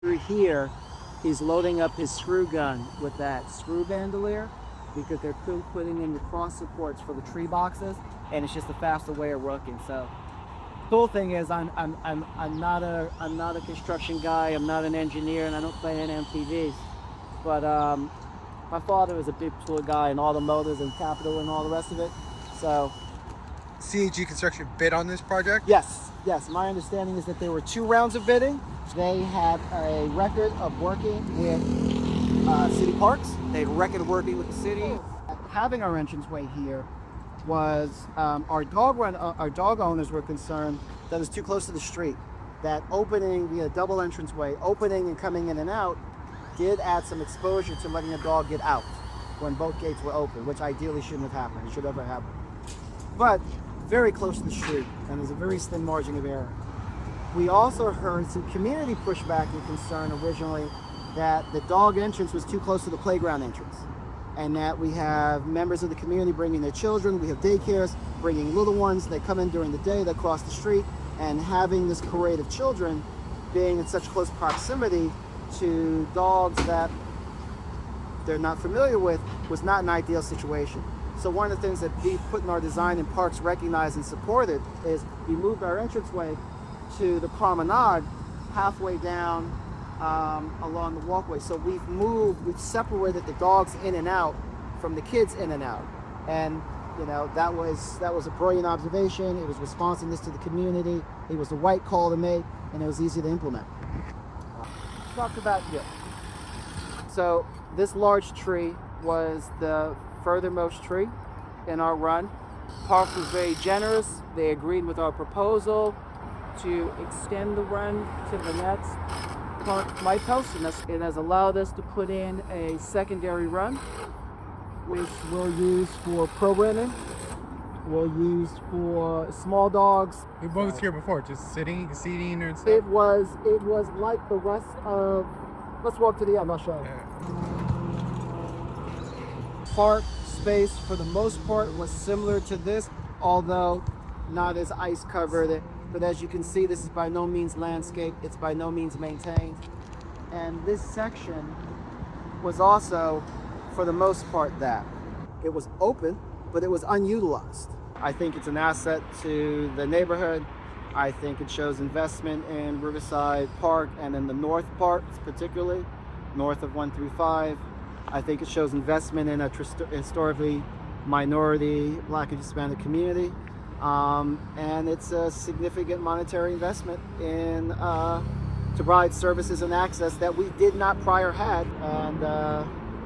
Through here, he's loading up his screw gun with that screw bandolier because they're putting in the cross supports for the tree boxes, and it's just a faster way of working. So, cool thing is, I'm not a construction guy. I'm not an engineer, and I don't play in MTVs. But my father was a big tool guy in all the motors and capital and all the rest of it. So CAG Construction bid on this project? yes. My understanding is that there were 2 rounds of bidding. They had a record of working with city parks. They had a record of working with the city. Having our entranceway here was our dog owners were concerned that it was too close to the street. That opening via double entranceway, opening and coming in and out, did add some exposure to letting a dog get out when both gates were open, which ideally shouldn't have happened. It should never happen. But very close to the street, and there's a very thin margin of error. We also heard some community pushback and concern originally that the dog entrance was too close to the playground entrance, and that we have members of the community bringing their children, we have daycares bringing little ones, they come in during the day, they cross the street, and having this parade of children being in such close proximity to dogs that they're not familiar with was not an ideal situation. So one of the things that we put in our design and parks recognized and supported is we moved our entranceway to the promenade halfway down along the walkway. So we've separated the dogs in and out from the kids in and out. And that was a brilliant observation. It was responsiveness to the community. It was the right call to make, and it was easy to implement. Talked about you. So this large tree was the furthermost tree in our run. Parks was very generous. They agreed with our proposal to extend the run to the next light post, and it has allowed us to put in a secondary run, which we'll use for programming. We'll use for small dogs. What was here before? Just seating and stuff? It was like the rest of. Let's walk to the end. I'll show you. Park space for the most part was similar to this, although not as ice covered. But as you can see, this is by no means landscape. It's by no means maintained. And this section was also, for the most part, that. It was open, but it was unutilized. I think it's an asset to the neighborhood. I think it shows investment in Riverside Park and in the north parts, particularly north of 1 through 5. I think it shows investment in a historically minority Black and Hispanic community. And it's a significant monetary investment in to provide services and access that we did not prior had, and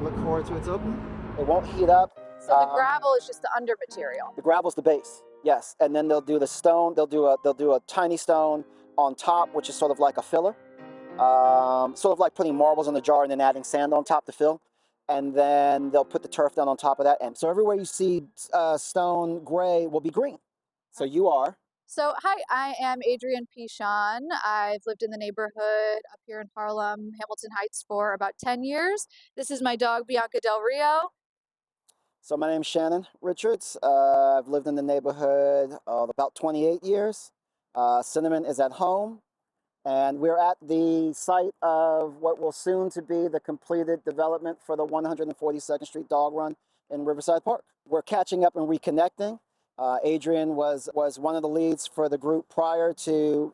look forward to its opening. It won't heat up. So the gravel is just the under material. The gravel's the base, yes, and then they'll do the stone. They'll do a tiny stone on top, which is sort of like a filler, sort of like putting marbles in the jar and then adding sand on top to fill. And then they'll put the turf down on top of that. And so everywhere you see stone gray will be green. So you are? So hi, I am Adrienne Pichon. I've lived in the neighborhood up here in Harlem, Hamilton Heights for about 10 years. This is my dog, Bianca Del Rio. So my name's Shannon Richards. I've lived in the neighborhood about 28 years. Cinnamon is at home. And we're at the site of what will soon to be the completed development for the 142nd Street Dog Run in Riverside Park. We're catching up and reconnecting. Adrienne was one of the leads for the group prior to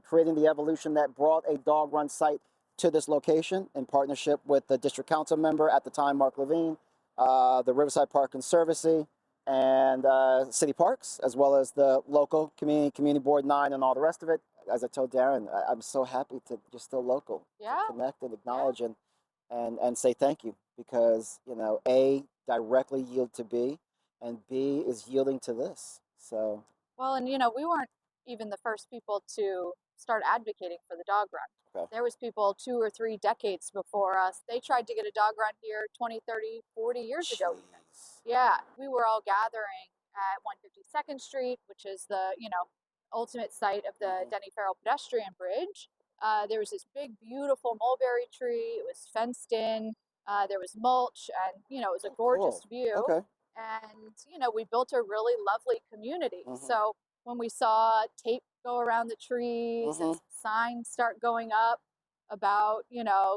creating the evolution that brought a dog run site to this location in partnership with the district council member at the time, Mark Levine, the Riverside Park Conservancy, and City Parks, as well as the local Community Board 9 and all the rest of it. As I told Darren, I'm so happy to just still local, to connect and acknowledge and say thank you, because A, directly yield to B, and B is yielding to this. So well, and we weren't even the first people to start advocating for the dog run. Okay. There was people 2 or 3 decades before us. They tried to get a dog run here 20, 30, 40 years ago. Yeah, we were all gathering at 152nd Street, which is the ultimate site of the Denny Farrell pedestrian bridge. There was this big, beautiful mulberry tree. It was fenced in. There was mulch, and it was a gorgeous view. Okay. And we built a really lovely community. So when we saw tape go around the trees and signs start going up, about,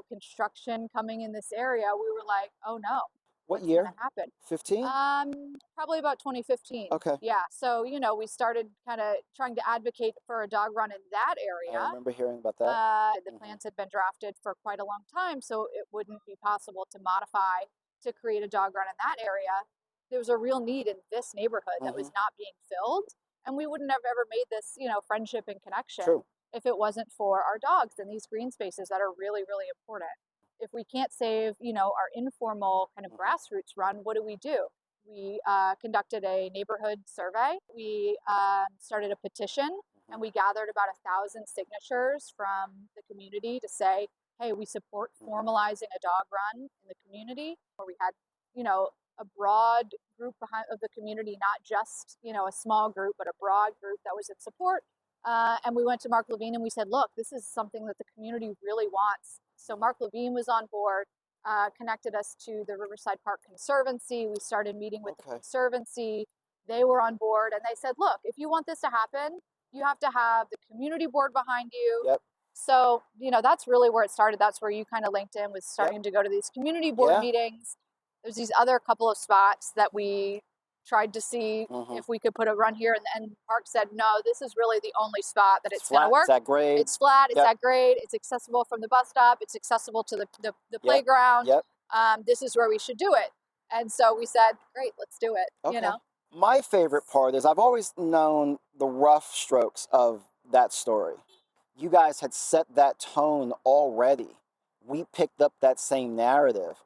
construction coming in this area, we were like, oh no, What what's year? going to happen? 15? Probably about 2015. Okay. Yeah. So, we started kind of trying to advocate for a dog run in that I area. remember hearing about that. The plans had been drafted for quite a long time, so it wouldn't be possible to modify to create a dog run in that area. There was a real need in this neighborhood that was not being filled, and we wouldn't have ever made this, friendship and connection True. if it wasn't for our dogs and these green spaces that are really, really important. If we can't save, our informal kind of grassroots run, what do? We conducted a neighborhood survey. We started a petition, and we gathered about 1,000 signatures from the community to say, hey, we support formalizing a dog run in the community, where we had, a broad group of the community, not just, a small group, but a broad group that was in support. And we went to Mark Levine and we said, look, this is something that the community really wants. So Mark Levine was on board, connected us to the Riverside Park Conservancy. We started meeting with the Conservancy. They were on board and they said, look, if you want this to happen, you have to have the community board behind you. Yep. So, that's really where it started. That's where you kind of linked in, with starting to go to these community board meetings. There's these other couple of spots that we tried to see if we could put a run here. And Park said, no, this is really the only spot that it's going to work. It's at grade. It's flat. It's at grade. It's accessible from the bus stop. It's accessible to the playground. Yep. This is where we should do it. And so we said, great, let's do it. Okay. My favorite part is I've always known the rough strokes of that story. You guys had set that tone already. We picked up that same narrative,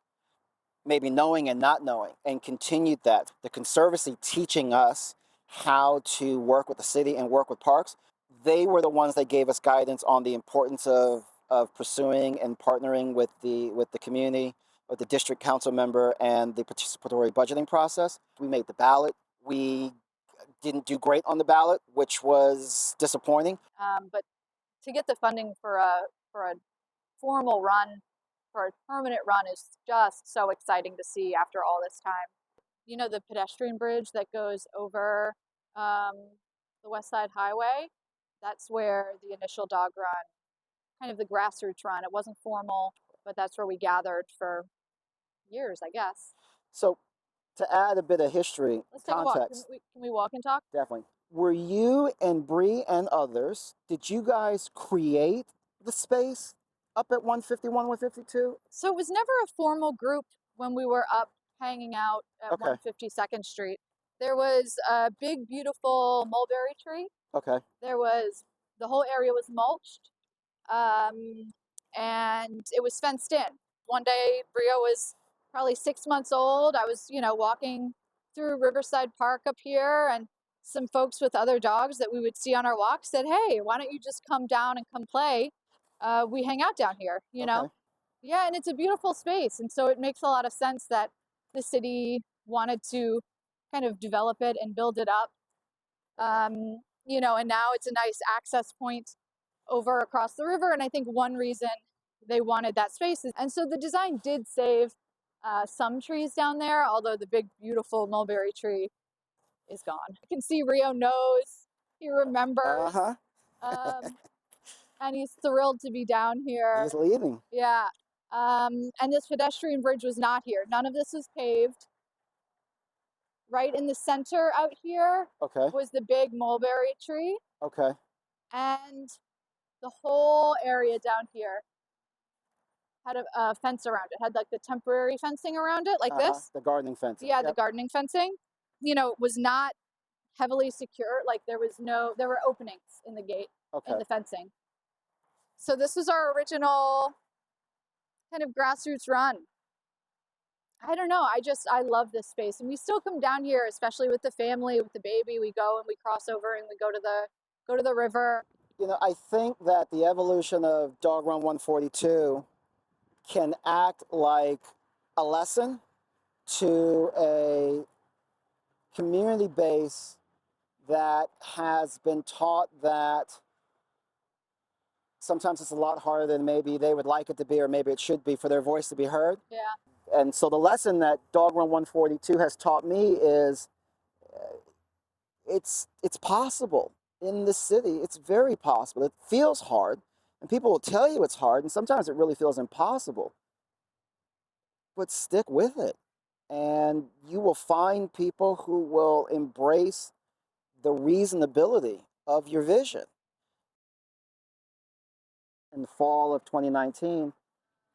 maybe knowing and not knowing, and continued that. The Conservancy teaching us how to work with the city and work with parks. They were the ones that gave us guidance on the importance of pursuing and partnering with the community, with the district council member, and the participatory budgeting process. We made the ballot. We didn't do great on the ballot, which was disappointing. But to get the funding for a formal run, for a permanent run, is just so exciting to see after all this time. The pedestrian bridge that goes over the West Side Highway, that's where the initial dog run, kind of the grassroots run. It wasn't formal, but that's where we gathered for years, I guess. So to add a bit of history, let's take context. a walk. Can we walk and talk? Definitely. Were you and Bree and others, did you guys create the space up at 151, 152? So it was never a formal group when we were up hanging out at 152nd Street. There was a big, beautiful mulberry tree. Okay. The whole area was mulched, and it was fenced in. One day, Brio was probably 6 months old. I was, walking through Riverside Park up here, and some folks with other dogs that we would see on our walks said, hey, why don't you just come down and come play? We hang out down here, know? Yeah, and it's a beautiful space. And so it makes a lot of sense that the city wanted to kind of develop it and build it up. And now it's a nice access point over across the river. And I think one reason they wanted that space is, and so the design did save some trees down there, although the big, beautiful mulberry tree is gone. You can see Rio knows, he remembers. And he's thrilled to be down here. He's leaving. Yeah. And this pedestrian bridge was not here. None of this was paved. Right in the center out here was the big mulberry tree. Okay. And the whole area down here had a fence around it. Had like the temporary fencing around it, like this. The gardening fencing. Yeah, the gardening fencing. Was not heavily secure. Like there were openings in the gate, in the fencing. So this was our original kind of grassroots run. I don't know. I love this space, and we still come down here, especially with the family, with the baby. We go and we cross over and we go to the river. I think that the evolution of Dog Run 142 can act like a lesson to a community base that has been taught that sometimes it's a lot harder than maybe they would like it to be, or maybe it should be, for their voice to be heard. Yeah. And so the lesson that Dog Run 142 has taught me is it's possible in the city. It's very possible. It feels hard. And people will tell you it's hard, and sometimes it really feels impossible. But stick with it. And you will find people who will embrace the reasonability of your vision. In the fall of 2019,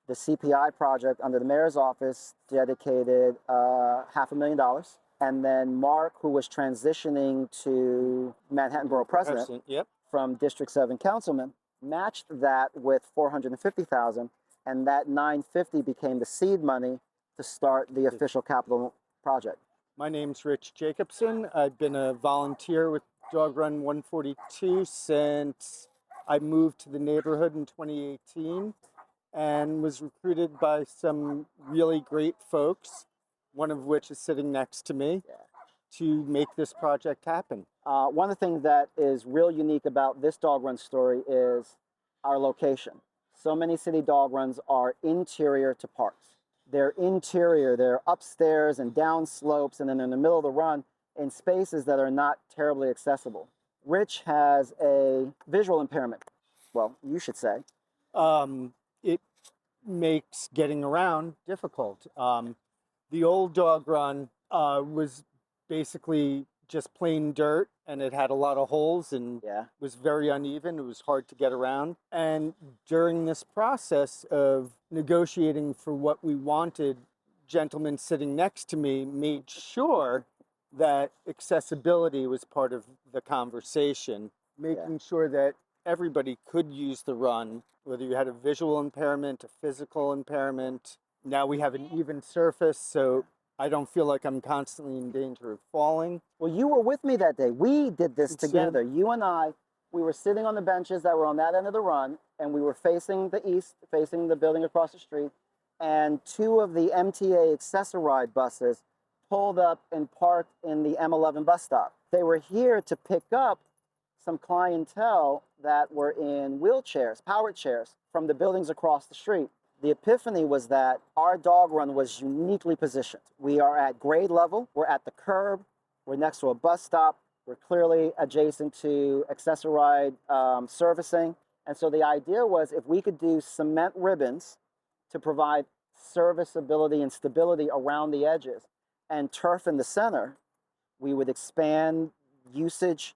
the CPI project under the mayor's office dedicated $500,000. And then Mark, who was transitioning to Manhattan Borough President, Yep. from District 7 councilman, matched that with $450,000, and that $950 became the seed money to start the official capital project. My name's Rich Jacobson. I've been a volunteer with Dog Run 142 since I moved to the neighborhood in 2018 and was recruited by some really great folks, one of which is sitting next to me, to make this project happen. One of the things that is real unique about this dog run story is our location. So many city dog runs are interior to parks. They're interior, they're upstairs and down slopes, and then in the middle of the run in spaces that are not terribly accessible. Rich has a visual impairment. Well, you should say. It makes getting around difficult. The old dog run was basically just plain dirt, and it had a lot of holes and was very uneven. It was hard to get around. And during this process of negotiating for what we wanted, gentleman sitting next to me made sure that accessibility was part of the conversation, making sure that everybody could use the run, whether you had a visual impairment, a physical impairment. Now we have an even surface, so I don't feel like I'm constantly in danger of falling. Well, you were with me that day. We did this together. You and I, we were sitting on the benches that were on that end of the run, and we were facing the east, facing the building across the street, and two of the MTA Accessoride buses pulled up and parked in the M11 bus stop. They were here to pick up some clientele that were in wheelchairs, powered chairs, from the buildings across the street. The epiphany was that our dog run was uniquely positioned. We are at grade level, we're at the curb, we're next to a bus stop, we're clearly adjacent to Accessoride servicing. And so the idea was if we could do cement ribbons to provide serviceability and stability around the edges and turf in the center, we would expand usage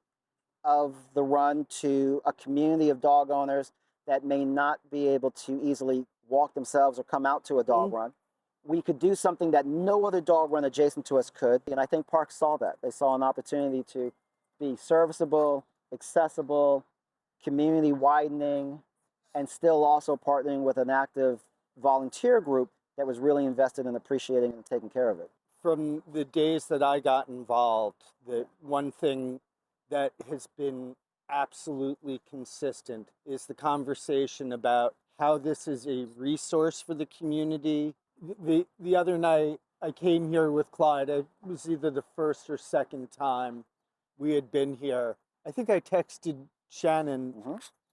of the run to a community of dog owners that may not be able to easily walk themselves or come out to a dog run. We could do something that no other dog run adjacent to us could. And I think parks saw that. They saw an opportunity to be serviceable, accessible, community widening, and still also partnering with an active volunteer group that was really invested in appreciating and taking care of it. From the days that I got involved, the one thing that has been absolutely consistent is the conversation about how this is a resource for the community. The other night I came here with Clyde. It was either the first or second time we had been here. I think I texted Shannon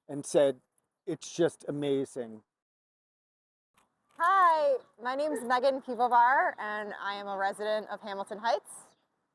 and said, it's just amazing. Hi, my name is Megan Pivovar, and I am a resident of Hamilton Heights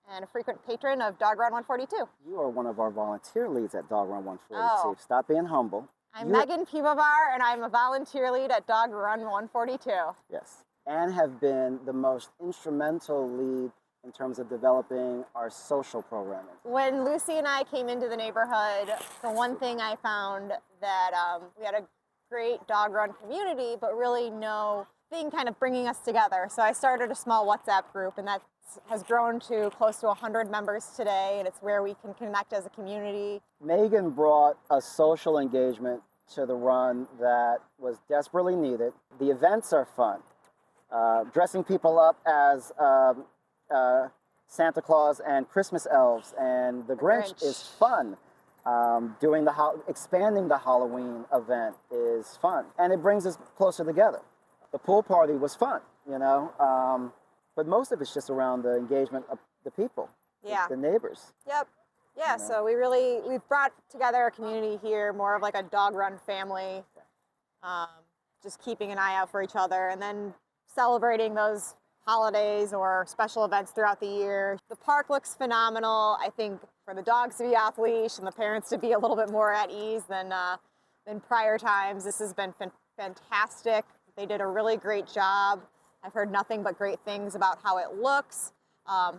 and a frequent patron of Dog Run 142. You are one of our volunteer leads at Dog Run 142. Stop being humble. I'm Megan Pivovar, and I'm a volunteer lead at Dog Run 142. Yes, and have been the most instrumental lead in terms of developing our social programming. When Lucy and I came into the neighborhood, the one thing I found that we had a great dog run community, but really no thing kind of bringing us together. So I started a small WhatsApp group, and that has grown to close to 100 members today, and it's where we can connect as a community. Megan brought a social engagement to the run that was desperately needed. The events are fun. Dressing people up as Santa Claus and Christmas elves and the Grinch is fun. Expanding the Halloween event is fun, and it brings us closer together. The pool party was fun, you know, but most of it's just around the engagement of the people, the neighbors. Yep. Yeah, you know? So we've brought together a community here, more of like a dog run family, just keeping an eye out for each other, and then celebrating those holidays or special events throughout the year. The park looks phenomenal. I think for the dogs to be off leash and the parents to be a little bit more at ease than than prior times. This has been fantastic. They did a really great job. I've heard nothing but great things about how it looks.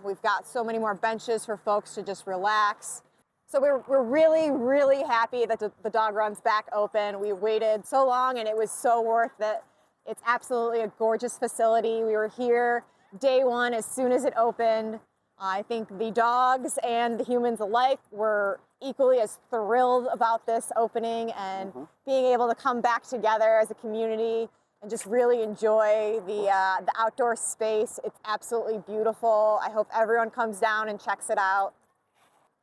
We've got so many more benches for folks to just relax. So we're really, really happy that the dog run's back open. We waited so long and it was so worth it. It's absolutely a gorgeous facility. We were here day one as soon as it opened. I think the dogs and the humans alike were equally as thrilled about this opening and being able to come back together as a community and just really enjoy the outdoor space. It's absolutely beautiful. I hope everyone comes down and checks it out.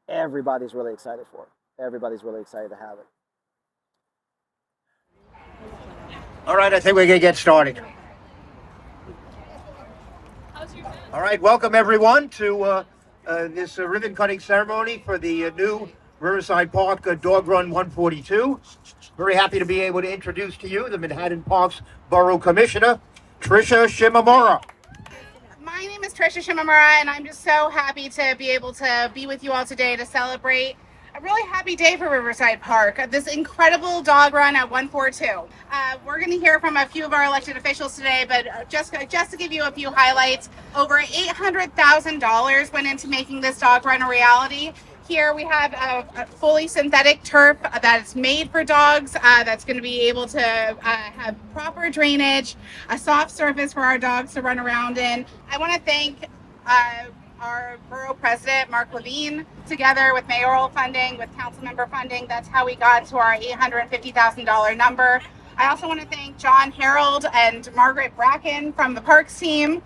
Everybody's really excited for it. Everybody's really excited to have it. All right, I think we're going to get started. All right, welcome everyone to this ribbon cutting ceremony for the new Riverside Park Dog Run 142. Very happy to be able to introduce to you the Manhattan Parks Borough Commissioner, Tricia Shimamura. My name is Tricia Shimamura, and I'm just so happy to be able to be with you all today to celebrate a really happy day for Riverside Park, this incredible dog run at 142. We're going to hear from a few of our elected officials today, but just to give you a few highlights, over $800,000 went into making this dog run a reality. Here we have a fully synthetic turf that is made for dogs, that's going to be able to have proper drainage, a soft surface for our dogs to run around in. I want to thank our borough president, Mark Levine, together with mayoral funding, with council member funding. That's how we got to our $850,000 number. I also want to thank John Harold and Margaret Bracken from the Parks team.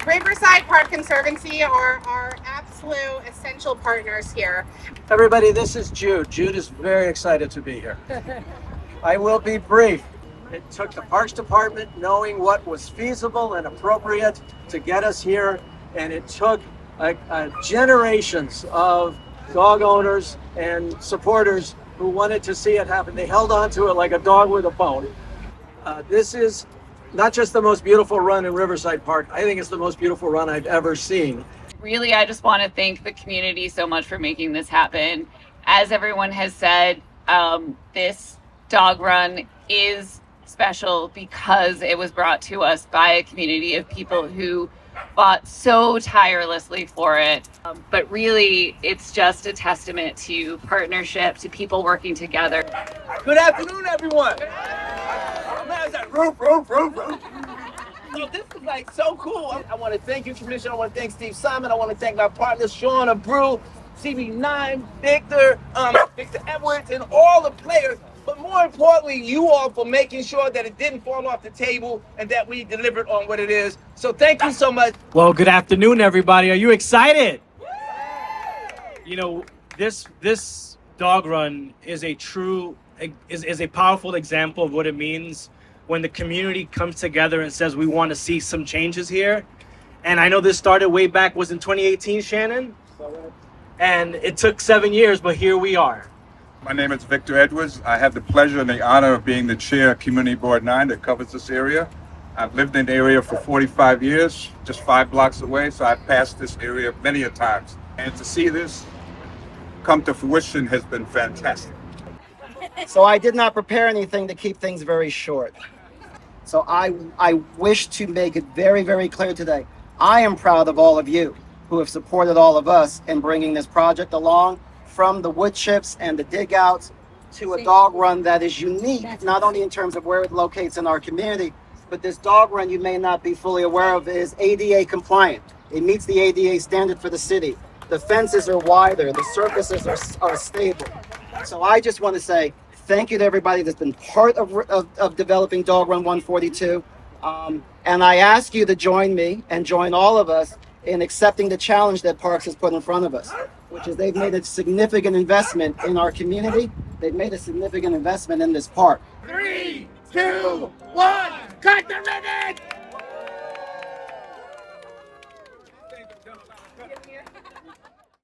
Riverside Park Conservancy are our absolute essential partners here. Everybody, this is Jude. Jude is very excited to be here. I will be brief. It took the Parks Department knowing what was feasible and appropriate to get us here, and it took generations of dog owners and supporters who wanted to see it happen. They held on to it like a dog with a bone. This is not just the most beautiful run in Riverside Park, I think it's the most beautiful run I've ever seen. Really, I just want to thank the community so much for making this happen. As everyone has said, this dog run is special because it was brought to us by a community of people who fought so tirelessly for it. But really, it's just a testament to partnership, to people working together. Good afternoon, everyone. Man, that roof. So this is like so cool. I want to thank you, Commissioner. I want to thank Steve Simon. I want to thank my partners, Sean Abreu, CB9, Victor Edwards, and all the players. But more importantly, you all for making sure that it didn't fall off the table and that we delivered on what it is. So thank you so much. Well, good afternoon, everybody. Are you excited? You know, this dog run is a powerful example of what it means when the community comes together and says we want to see some changes here. And I know this started way back, was in 2018, Shannon? And it took 7 years, but here we are. My name is Victor Edwards. I have the pleasure and the honor of being the chair of Community Board 9 that covers this area. I've lived in the area for 45 years, just 5 blocks away, so I've passed this area many a times. And to see this come to fruition has been fantastic. So I did not prepare anything to keep things very short. So I wish to make it very, very clear today. I am proud of all of you who have supported all of us in bringing this project along, from the wood chips and the dig outs to a dog run that is unique, not only in terms of where it locates in our community, but this dog run, you may not be fully aware of, is ADA compliant. It meets the ADA standard for the city. The fences are wider, the surfaces are stable. So I just want to say thank you to everybody that's been part of developing Dog Run 142. And I ask you to join me and join all of us in accepting the challenge that Parks has put in front of us, which is they've made a significant investment in our community. They've made a significant investment in this park. 3, 2, 1, cut the ribbon!